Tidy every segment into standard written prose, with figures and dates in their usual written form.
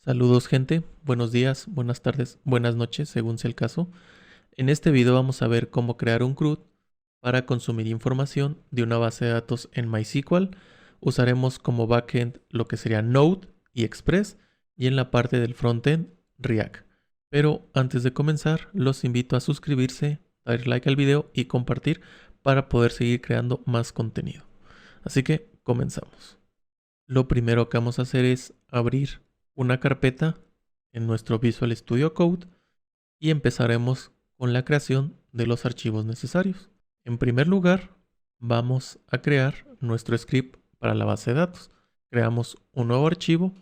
Saludos gente, buenos días, buenas tardes, buenas noches, según sea el caso. En este video vamos a ver cómo crear un CRUD para consumir información de una base de datos en MySQL. Usaremos como backend lo que sería Node y Express y en la parte del frontend React. Pero antes de comenzar, los invito a suscribirse, dar like al video y compartir para poder seguir creando más contenido. Así que comenzamos. Lo primero que vamos a hacer es abrir una carpeta en nuestro Visual Studio Code y empezaremos con la creación de los archivos necesarios. En primer lugar, vamos a crear nuestro script para la base de datos. Creamos un nuevo archivo,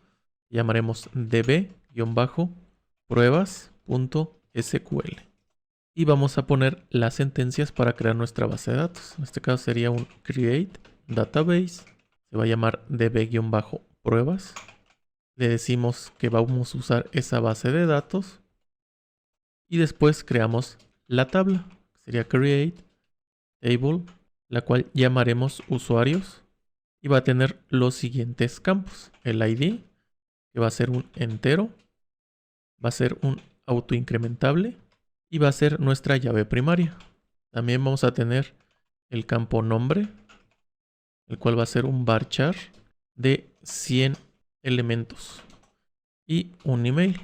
llamaremos db-pruebas.sql y vamos a poner las sentencias para crear nuestra base de datos. En este caso sería un create database, se va a llamar db-pruebas. Le decimos que vamos a usar esa base de datos y después creamos la tabla, que sería create table, la cual llamaremos usuarios y va a tener los siguientes campos: el ID, que va a ser un entero, va a ser un autoincrementable y va a ser nuestra llave primaria. También vamos a tener el campo nombre, el cual va a ser un varchar de 100 elementos y un email,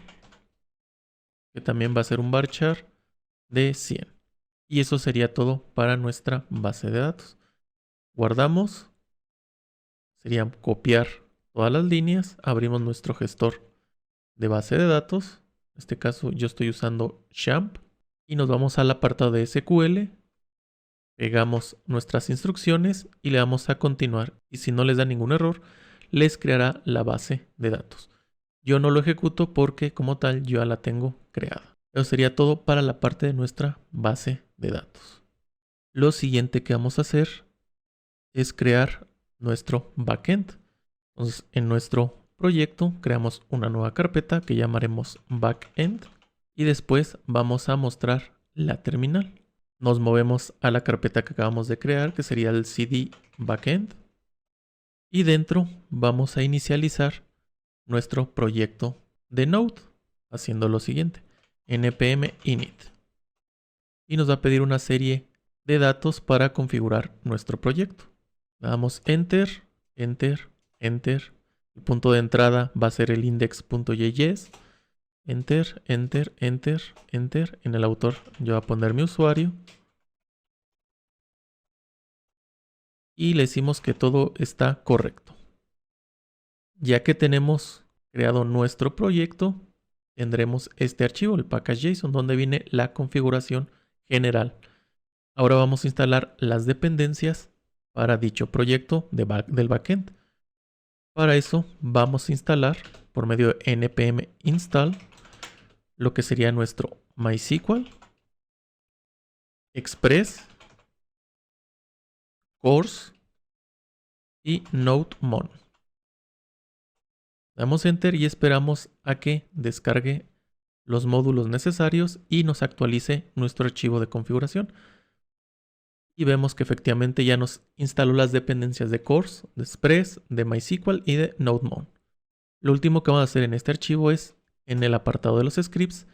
que también va a ser un varchar de 100. Y eso sería todo para nuestra base de datos. Guardamos, sería copiar todas las líneas, abrimos nuestro gestor de base de datos. En este caso yo estoy usando XAMPP y nos vamos al apartado de SQL, pegamos nuestras instrucciones y le damos a continuar. Y si no les da ningún error, les creará la base de datos. Yo no lo ejecuto porque como tal yo ya la tengo creada. Eso sería todo para la parte de nuestra base de datos. Lo siguiente que vamos a hacer es crear nuestro backend. Entonces, en nuestro proyecto creamos una nueva carpeta que llamaremos backend y después vamos a mostrar la terminal. Nos movemos a la carpeta que acabamos de crear, que sería el cd backend, y dentro vamos a inicializar nuestro proyecto de Node haciendo lo siguiente: npm init, y nos va a pedir una serie de datos para configurar nuestro proyecto. Le damos enter, enter, enter. El punto de entrada va a ser el index.js. Enter, enter, enter, enter. En el autor yo voy a poner mi usuario. Y le decimos que todo está correcto. Ya que tenemos creado nuestro proyecto, tendremos este archivo, el package.json, donde viene la configuración general. Ahora vamos a instalar las dependencias para dicho proyecto del backend. Para eso vamos a instalar por medio de npm install lo que sería nuestro MySQL, Express, Course y NodeMon. Damos enter y esperamos a que descargue los módulos necesarios y nos actualice nuestro archivo de configuración. Y vemos que efectivamente ya nos instaló las dependencias de Course, de Express, de MySQL y de NodeMon. Lo último que vamos a hacer en este archivo es, en el apartado de los scripts,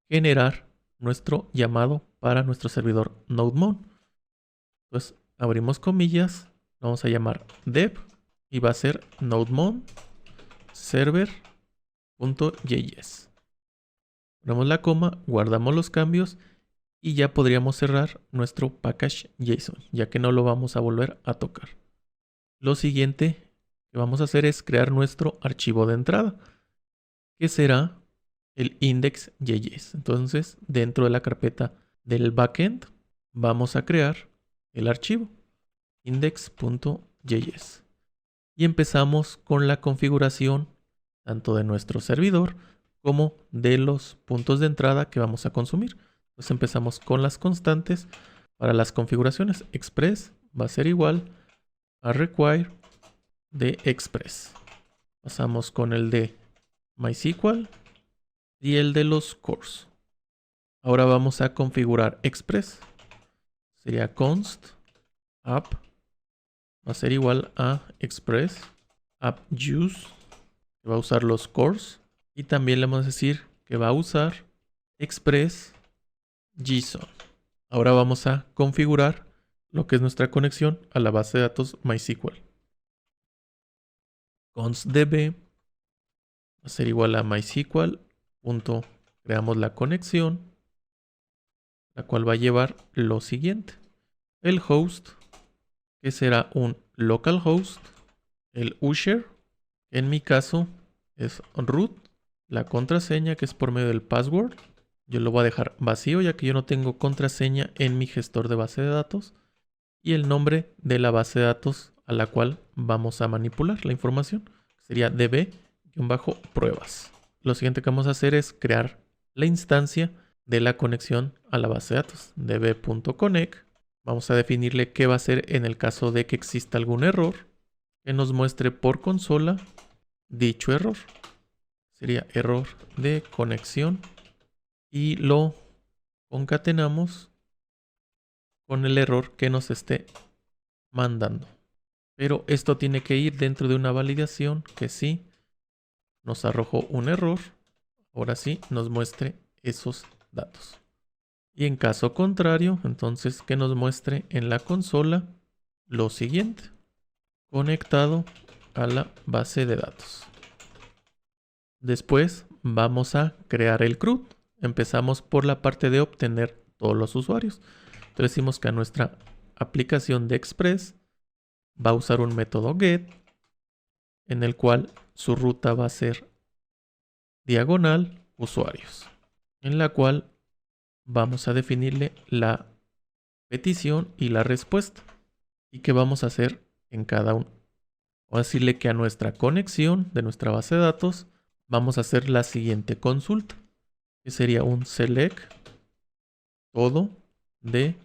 generar nuestro llamado para nuestro servidor NodeMon. Entonces abrimos comillas, vamos a llamar dev y va a ser NodeMon server.js. Ponemos la coma, guardamos los cambios y ya podríamos cerrar nuestro package.json, ya que no lo vamos a volver a tocar. Lo siguiente que vamos a hacer es crear nuestro archivo de entrada, que será el index.js. Entonces, dentro de la carpeta del backend, vamos a crear el archivo index.js. Y empezamos con la configuración tanto de nuestro servidor como de los puntos de entrada que vamos a consumir. Entonces empezamos con las constantes para las configuraciones. Express va a ser igual a require de Express. Pasamos con el de MySQL y el de los cores. Ahora vamos a configurar Express. Sería const app va a ser igual a Express app use, que va a usar los cores, Y también le vamos a decir que va a usar Express JSON. Ahora vamos a configurar lo que es nuestra conexión a la base de datos MySQL. constdb va a ser igual a MySQL. Creamos la conexión, la cual va a llevar lo siguiente. El host, que será un localhost. El user, en mi caso, es root. La contraseña, que es por medio del password. Yo lo voy a dejar vacío, ya que yo no tengo contraseña en mi gestor de base de datos. Y el nombre de la base de datos a la cual vamos a manipular la información. Sería db-pruebas. Lo siguiente que vamos a hacer es crear la instancia de la conexión a la base de datos. db.connect. Vamos a definirle qué va a hacer en el caso de que exista algún error. Que nos muestre por consola dicho error. Sería error de conexión. Y lo concatenamos con el error que nos esté mandando. Pero esto tiene que ir dentro de una validación que sí nos arrojó un error. Ahora sí nos muestre esos datos. Y en caso contrario, entonces que nos muestre en la consola lo siguiente. Conectado a la base de datos. Después vamos a crear el CRUD. Empezamos por la parte de obtener todos los usuarios. Entonces decimos que a nuestra aplicación de Express va a usar un método get en el cual su ruta va a ser diagonal usuarios, en la cual vamos a definirle la petición y la respuesta. ¿Y qué vamos a hacer en cada uno? Vamos a decirle que a nuestra conexión de nuestra base de datos vamos a hacer la siguiente consulta, que sería un select todo de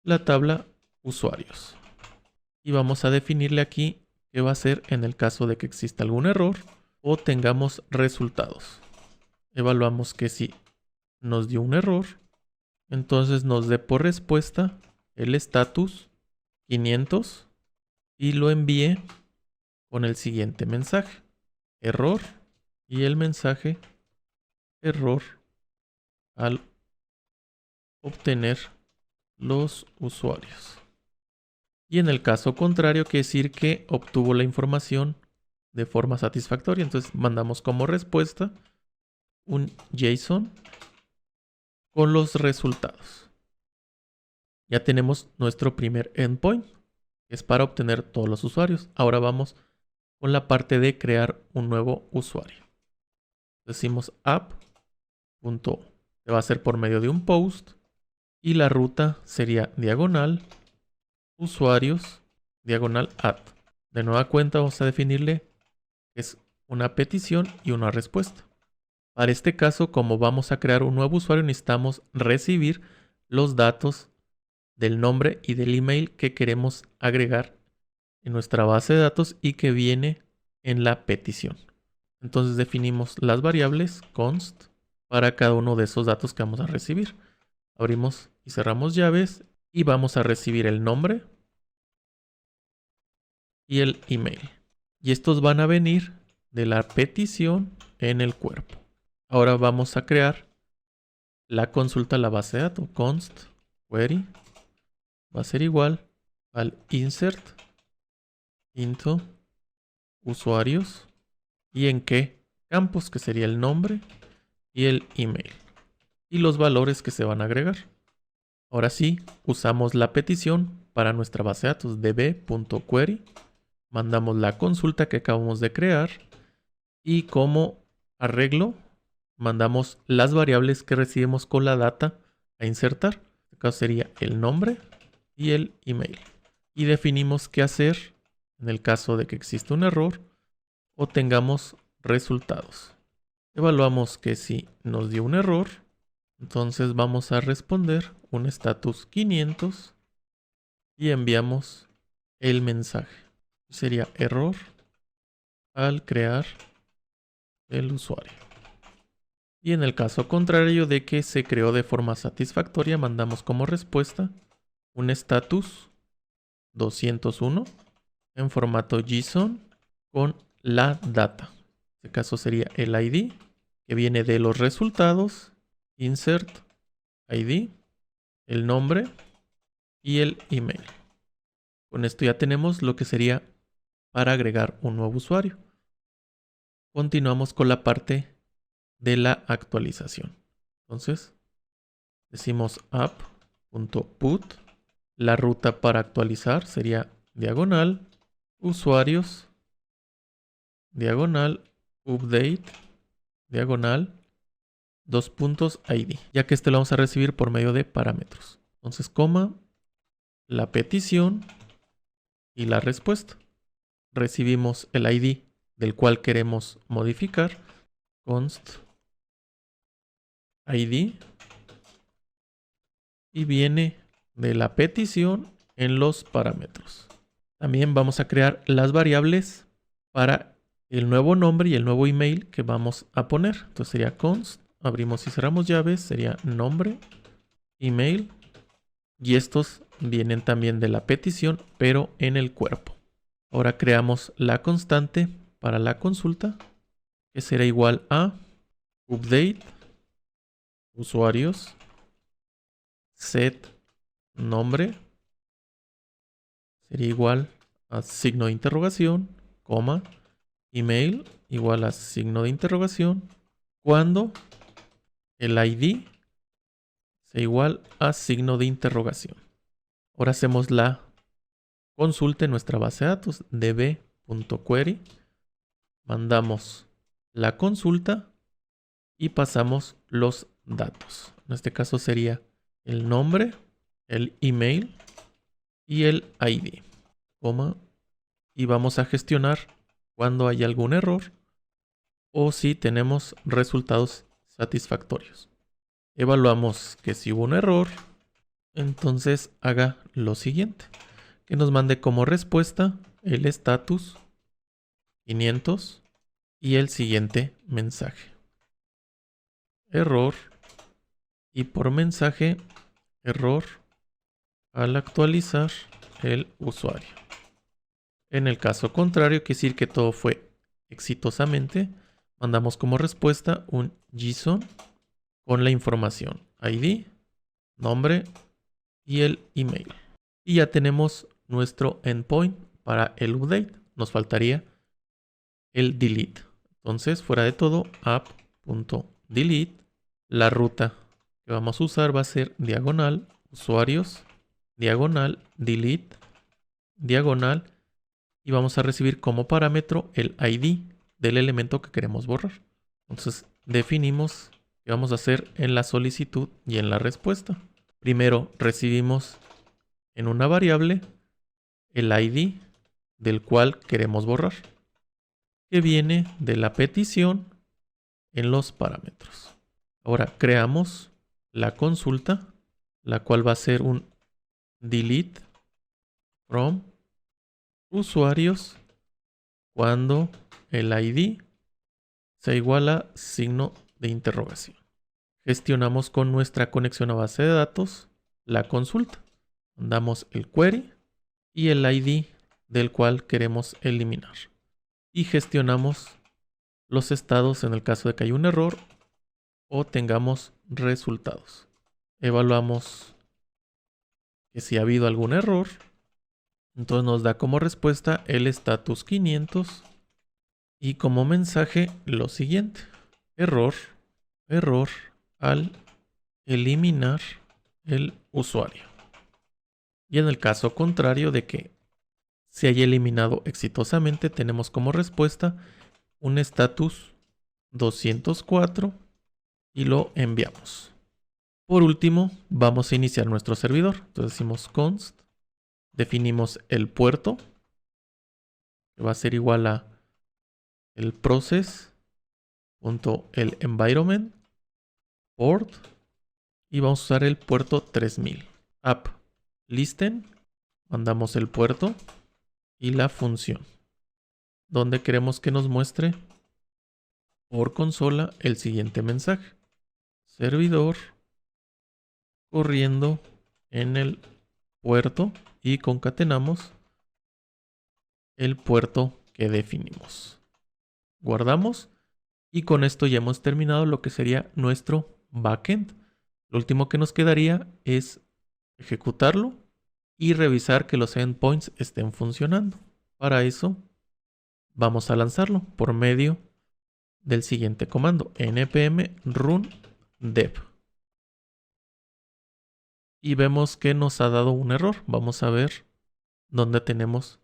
la tabla usuarios. Y vamos a definirle aquí qué va a hacer en el caso de que exista algún error o tengamos resultados. Evaluamos que si nos dio un error, entonces nos dé por respuesta el status 500 y lo envíe con el siguiente mensaje. Error y el mensaje error al obtener los usuarios. Y en el caso contrario, quiere decir que obtuvo la información de forma satisfactoria. Entonces mandamos como respuesta un JSON con los resultados. Ya tenemos nuestro primer endpoint, que es para obtener todos los usuarios. Ahora vamos con la parte de crear un nuevo usuario. Decimos app. Se va a hacer por medio de un post. Y la ruta sería diagonal usuarios diagonal add. De nueva cuenta vamos a definirle que es una petición y una respuesta. Para este caso, como vamos a crear un nuevo usuario, necesitamos recibir los datos del nombre y del email que queremos agregar en nuestra base de datos y que viene en la petición. Entonces definimos las variables const para cada uno de esos datos que vamos a recibir. Abrimos y cerramos llaves y vamos a recibir el nombre y el email. Y estos van a venir de la petición en el cuerpo. Ahora vamos a crear la consulta a la base de datos. Const query va a ser igual al insert into usuarios y en qué campos, que sería el nombre y el email y los valores que se van a agregar. Ahora sí, usamos la petición para nuestra base de datos db.query. Mandamos la consulta que acabamos de crear y como arreglo mandamos las variables que recibimos con la data a insertar. En este caso sería el nombre y el email. Y definimos qué hacer en el caso de que exista un error o tengamos resultados. Evaluamos que si nos dio un error, entonces vamos a responder un status 500 y enviamos el mensaje. Sería error al crear el usuario. Y en el caso contrario de que se creó de forma satisfactoria, mandamos como respuesta un status 201 en formato JSON con la data. En este caso sería el ID, que viene de los resultados, insert ID, el nombre y el email. Con esto ya tenemos lo que sería para agregar un nuevo usuario. Continuamos con la parte de la actualización. Entonces, decimos app.put. La ruta para actualizar sería diagonal, usuarios, diagonal, update, diagonal, ID, ya que este lo vamos a recibir por medio de parámetros. Entonces, coma, la petición y la respuesta. Recibimos el ID del cual queremos modificar, const ID, y viene de la petición en los parámetros. También vamos a crear las variables para el nuevo nombre y el nuevo email que vamos a poner. Entonces sería const, abrimos y cerramos llaves, sería nombre, email, y estos vienen también de la petición, pero en el cuerpo. Ahora creamos la constante para la consulta, que será igual a update, usuarios, set nombre, sería igual a signo de interrogación, coma, email igual a signo de interrogación, cuando el ID sea igual a signo de interrogación. Ahora hacemos la consulta en nuestra base de datos, db.query, mandamos la consulta y pasamos los datos. En este caso sería el nombre, el email y el ID, coma, y vamos a gestionar cuando hay algún error o si tenemos resultados satisfactorios. Evaluamos que si hubo un error, entonces haga lo siguiente, que nos mande como respuesta el status 500 y el siguiente mensaje. Error, y por mensaje, error al actualizar el usuario. En el caso contrario, quiere decir que todo fue exitosamente, mandamos como respuesta un JSON con la información ID, nombre y el email. Y ya tenemos nuestro endpoint para el update. Nos faltaría el delete. Entonces, fuera de todo, app.delete. La ruta que vamos a usar va a ser diagonal, usuarios, diagonal, delete, diagonal, y vamos a recibir como parámetro el ID del elemento que queremos borrar. Entonces, definimos qué vamos a hacer en la solicitud y en la respuesta. Primero, recibimos en una variable el ID del cual queremos borrar, que viene de la petición en los parámetros. Ahora creamos la consulta, la cual va a ser un delete from usuarios cuando el ID sea igual a signo de interrogación. Gestionamos con nuestra conexión a base de datos la consulta. Mandamos el query y el ID del cual queremos eliminar. Y gestionamos los estados en el caso de que haya un error o tengamos resultados. Evaluamos que si ha habido algún error, entonces nos da como respuesta el status 500 y como mensaje lo siguiente: error al eliminar el usuario. Y en el caso contrario de que se haya eliminado exitosamente, tenemos como respuesta un status 204 y lo enviamos. Por último, vamos a iniciar nuestro servidor. Entonces decimos const, definimos el puerto, que va a ser igual a el process.el environment port, y vamos a usar el puerto 3000. App listen, mandamos el puerto y la función, donde queremos que nos muestre por consola el siguiente mensaje: servidor corriendo en el puerto, y concatenamos el puerto que definimos. Guardamos Y con esto ya hemos terminado lo que sería nuestro backend. Lo último que nos quedaría es ejecutarlo y revisar que los endpoints estén funcionando. Para eso vamos a lanzarlo por medio del siguiente comando, npm run dev. Y vemos que nos ha dado un error. Vamos a ver dónde tenemos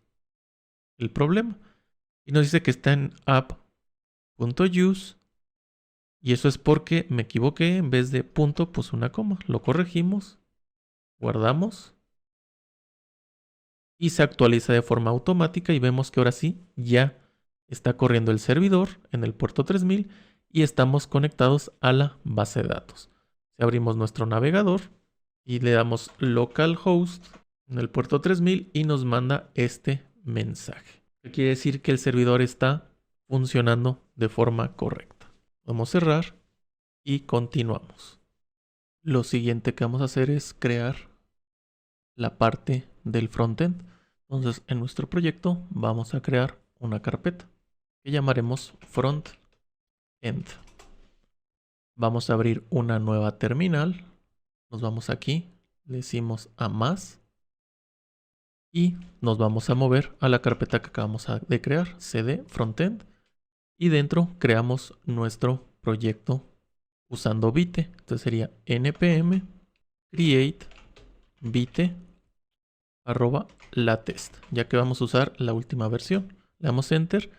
el problema. Y nos dice que está en app.use. Y eso es porque me equivoqué. En vez de punto puse una coma. Lo corregimos. Guardamos. Y se actualiza de forma automática. Y vemos que ahora sí ya está corriendo el servidor en el puerto 3000. Y estamos conectados a la base de datos. Si abrimos nuestro navegador y le damos localhost en el puerto 3000 y nos manda este mensaje. Que quiere decir que el servidor está funcionando de forma correcta. Vamos a cerrar y continuamos. Lo siguiente que vamos a hacer es crear la parte del frontend. Entonces, en nuestro proyecto vamos a crear una carpeta que llamaremos frontend. Vamos a abrir una nueva terminal. Nos vamos aquí, le decimos a más y nos vamos a mover a la carpeta que acabamos de crear, cd frontend, y dentro creamos nuestro proyecto usando Vite. Entonces sería npm create vite @latest, ya que vamos a usar la última versión. Le damos enter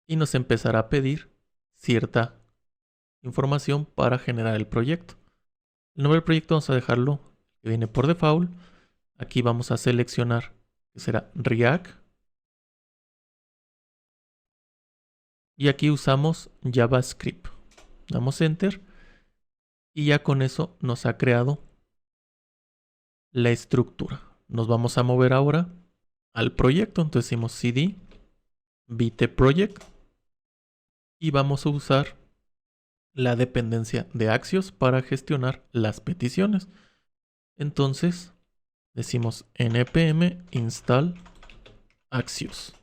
y nos empezará a pedir cierta información para generar el proyecto. El nombre del proyecto vamos a dejarlo que viene por default. Aquí vamos a seleccionar que será React. Y aquí usamos JavaScript. Damos enter. Y ya con eso nos ha creado la estructura. Nos vamos a mover ahora al proyecto. Entonces decimos cd vite project. Y vamos a usar la dependencia de Axios para gestionar las peticiones. Entonces decimos npm install Axios.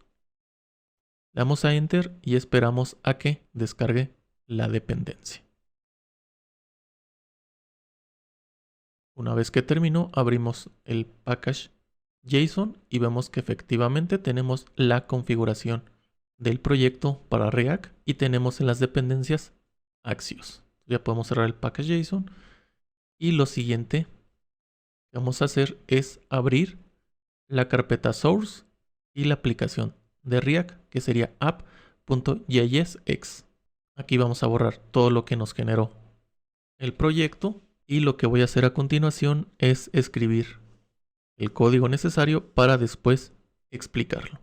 Le damos a enter y esperamos a que descargue la dependencia. Una vez que terminó, abrimos el package JSON y vemos que efectivamente tenemos la configuración del proyecto para React y tenemos en las dependencias Axios. Ya podemos cerrar el package JSON y lo siguiente que vamos a hacer es abrir la carpeta source y la aplicación de React, que sería app.jsx. Aquí vamos a borrar todo lo que nos generó el proyecto y lo que voy a hacer a continuación es escribir el código necesario para después explicarlo.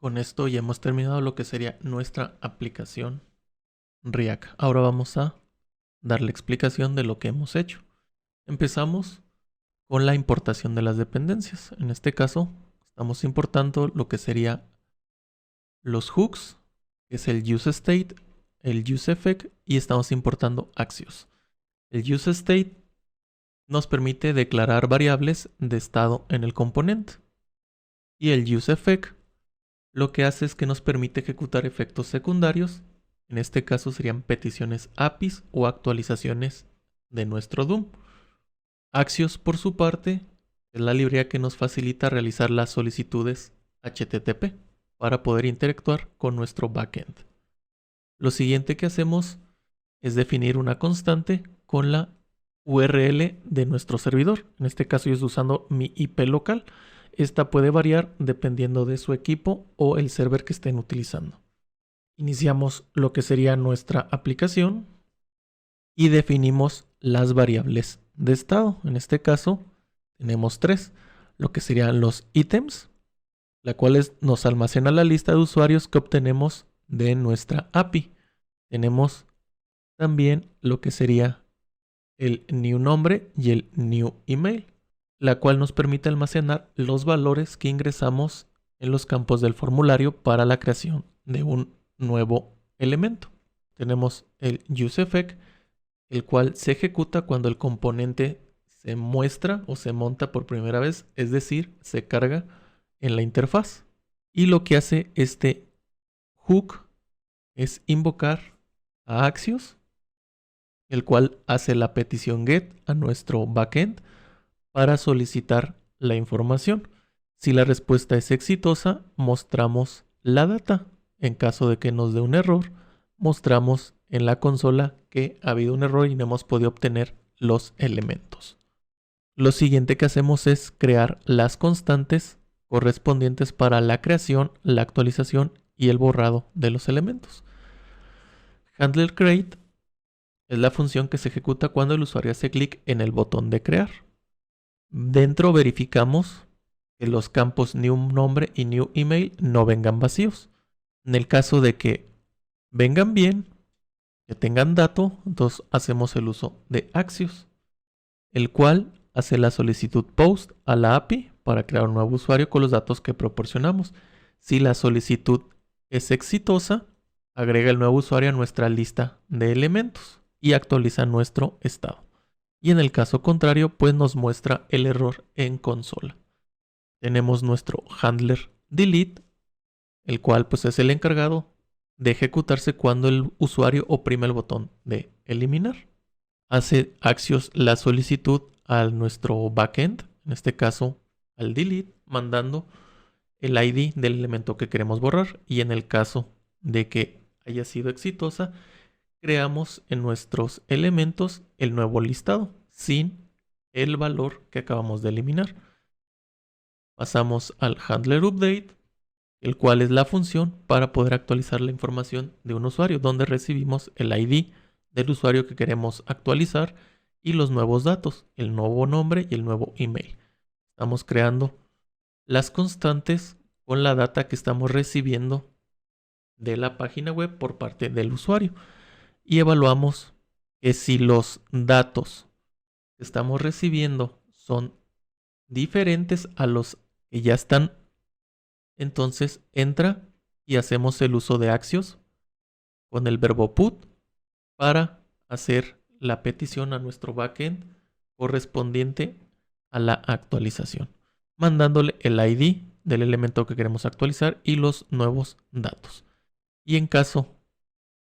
Con esto ya hemos terminado lo que sería nuestra aplicación React. Ahora vamos a dar la explicación de lo que hemos hecho. Empezamos con la importación de las dependencias. En este caso, estamos importando lo que sería los hooks, que es el useState, el useEffect, y estamos importando Axios. El useState nos permite declarar variables de estado en el componente. Y el useEffect lo que hace es que nos permite ejecutar efectos secundarios. En este caso serían peticiones APIs o actualizaciones de nuestro DOM. Axios, por su parte, es la librería que nos facilita realizar las solicitudes HTTP para poder interactuar con nuestro backend. Lo siguiente que hacemos es definir una constante con la URL de nuestro servidor. En este caso yo estoy usando mi IP local. Esta puede variar dependiendo de su equipo o el server que estén utilizando. Iniciamos lo que sería nuestra aplicación y definimos las variables de estado. En este caso tenemos 3, lo que serían los ítems, la cual nos almacena la lista de usuarios que obtenemos de nuestra API. Tenemos también lo que sería el new nombre y el new email, la cual nos permite almacenar los valores que ingresamos en los campos del formulario para la creación de un nuevo elemento. Tenemos el useEffect, el cual se ejecuta cuando el componente se muestra o se monta por primera vez, es decir, se carga en la interfaz. Y lo que hace este hook es invocar a Axios, el cual hace la petición GET a nuestro backend para solicitar la información. Si la respuesta es exitosa, mostramos la data. En caso de que nos dé un error, mostramos en la consola que ha habido un error y no hemos podido obtener los elementos. Lo siguiente que hacemos es crear las constantes correspondientes para la creación, la actualización y el borrado de los elementos. Handler create es la función que se ejecuta cuando el usuario hace clic en el botón de crear. Dentro verificamos que los campos new nombre y new email no vengan vacíos. En el caso de que vengan bien, que tengan dato, entonces hacemos el uso de Axios, el cual hace la solicitud post a la API para crear un nuevo usuario con los datos que proporcionamos. Si la solicitud es exitosa, agrega el nuevo usuario a nuestra lista de elementos y actualiza nuestro estado. Y en el caso contrario, pues nos muestra el error en consola. Tenemos nuestro handler delete, el cual pues es el encargado de ejecutarse cuando el usuario oprime el botón de eliminar. Hace Axios la solicitud a nuestro backend, en este caso al delete, mandando el ID del elemento que queremos borrar. Y en el caso de que haya sido exitosa, creamos en nuestros elementos el nuevo listado sin el valor que acabamos de eliminar. Pasamos al handler update, el cual es la función para poder actualizar la información de un usuario, donde recibimos el ID del usuario que queremos actualizar y los nuevos datos, el nuevo nombre y el nuevo email. Estamos creando las constantes con la data que estamos recibiendo de la página web por parte del usuario. Y evaluamos que si los datos que estamos recibiendo son diferentes a los que ya están, entonces entra y hacemos el uso de Axios con el verbo put para hacer la petición a nuestro backend correspondiente a la actualización, mandándole el ID del elemento que queremos actualizar y los nuevos datos. Y en caso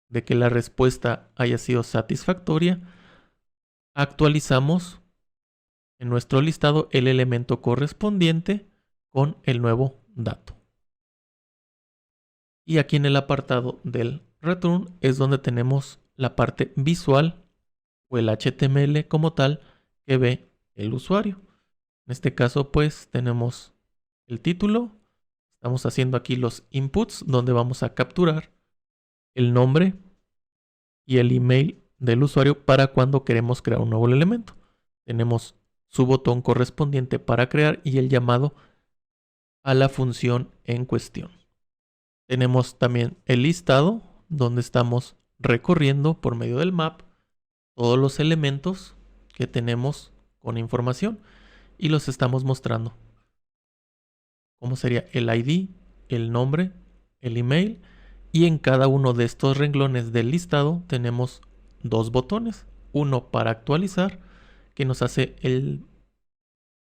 de que la respuesta haya sido satisfactoria, actualizamos en nuestro listado el elemento correspondiente con el nuevo dato. Y aquí en el apartado del return es donde tenemos la parte visual o el HTML como tal que ve el usuario. En este caso pues tenemos el título, estamos haciendo aquí los inputs donde vamos a capturar el nombre y el email del usuario para cuando queremos crear un nuevo elemento. Tenemos su botón correspondiente para crear y el llamado a la función en cuestión. Tenemos también el listado, donde estamos recorriendo por medio del map todos los elementos que tenemos con información y los estamos mostrando. Como sería el ID, el nombre, el email, y en cada uno de estos renglones del listado tenemos dos botones. Uno para actualizar, que nos hace el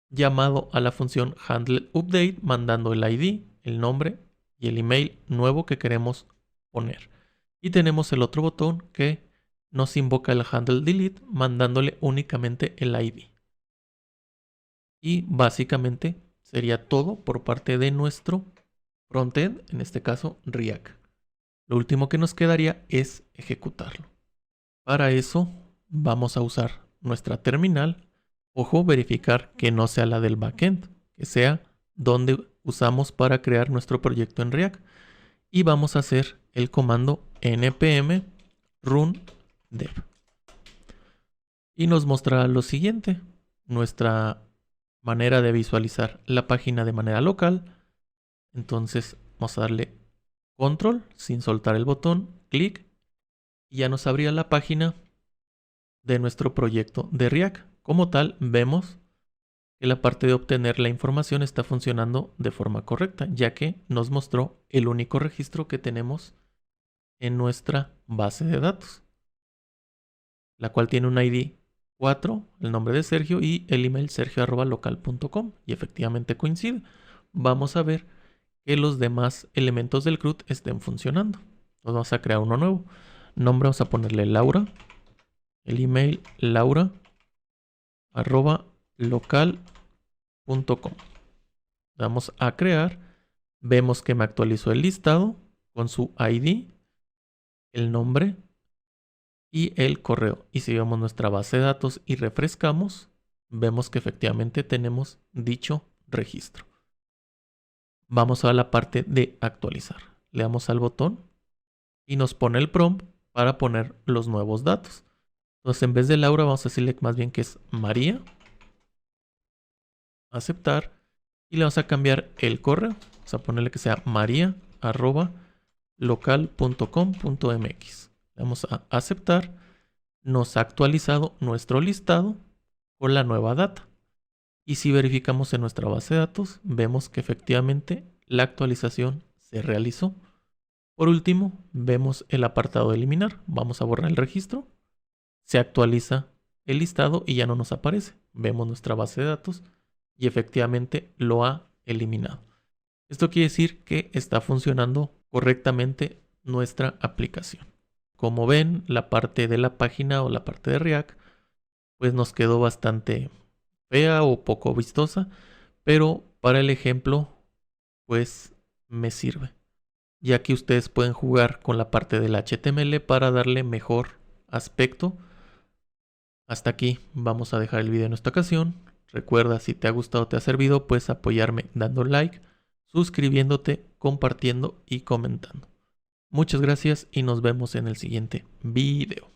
llamado a la función handleUpdate, mandando el ID, el nombre y el email nuevo que queremos poner. Y tenemos el otro botón que nos invoca el handleDelete, mandándole únicamente el ID. Y básicamente sería todo por parte de nuestro frontend, en este caso React. Lo último que nos quedaría es ejecutarlo. Para eso vamos a usar nuestra terminal. Ojo, verificar que no sea la del backend, que sea donde usamos para crear nuestro proyecto en React. Y vamos a hacer el comando npm run dev. Y nos mostrará lo siguiente: nuestra manera de visualizar la página de manera local. Entonces vamos a darle control sin soltar el botón, clic, y ya nos abrirá la página de nuestro proyecto de React. Como tal, vemos que la parte de obtener la información está funcionando de forma correcta, ya que nos mostró el único registro que tenemos en nuestra base de datos, la cual tiene un ID 4, el nombre de Sergio y el email sergio@local.com, y efectivamente coincide. Vamos a ver que los demás elementos del CRUD estén funcionando. Nos vamos a crear uno nuevo. Nombre vamos a ponerle Laura. El email laura@local.com. Vamos a crear. Vemos que me actualizó el listado con su ID, el nombre y el correo. Y si vemos nuestra base de datos y refrescamos, vemos que efectivamente tenemos dicho registro. Vamos a la parte de actualizar. Le damos al botón y nos pone el prompt para poner los nuevos datos. Entonces, en vez de Laura, vamos a decirle más bien que es María. Aceptar. Y le vamos a cambiar el correo. Vamos a ponerle que sea maria@local.com.mx. Le vamos a aceptar. Nos ha actualizado nuestro listado con la nueva data. Y si verificamos en nuestra base de datos, vemos que efectivamente la actualización se realizó. Por último, vemos el apartado de eliminar. Vamos a borrar el registro. Se actualiza el listado y ya no nos aparece. Vemos nuestra base de datos y efectivamente lo ha eliminado. Esto quiere decir que está funcionando correctamente nuestra aplicación. Como ven, la parte de la página o la parte de React pues nos quedó bastante fea o poco vistosa, pero para el ejemplo pues me sirve, ya que ustedes pueden jugar con la parte del HTML para darle mejor aspecto. Hasta aquí vamos a dejar el video en esta ocasión. Recuerda, si te ha gustado o te ha servido, puedes apoyarme dando like, suscribiéndote, compartiendo y comentando. Muchas gracias y nos vemos en el siguiente video.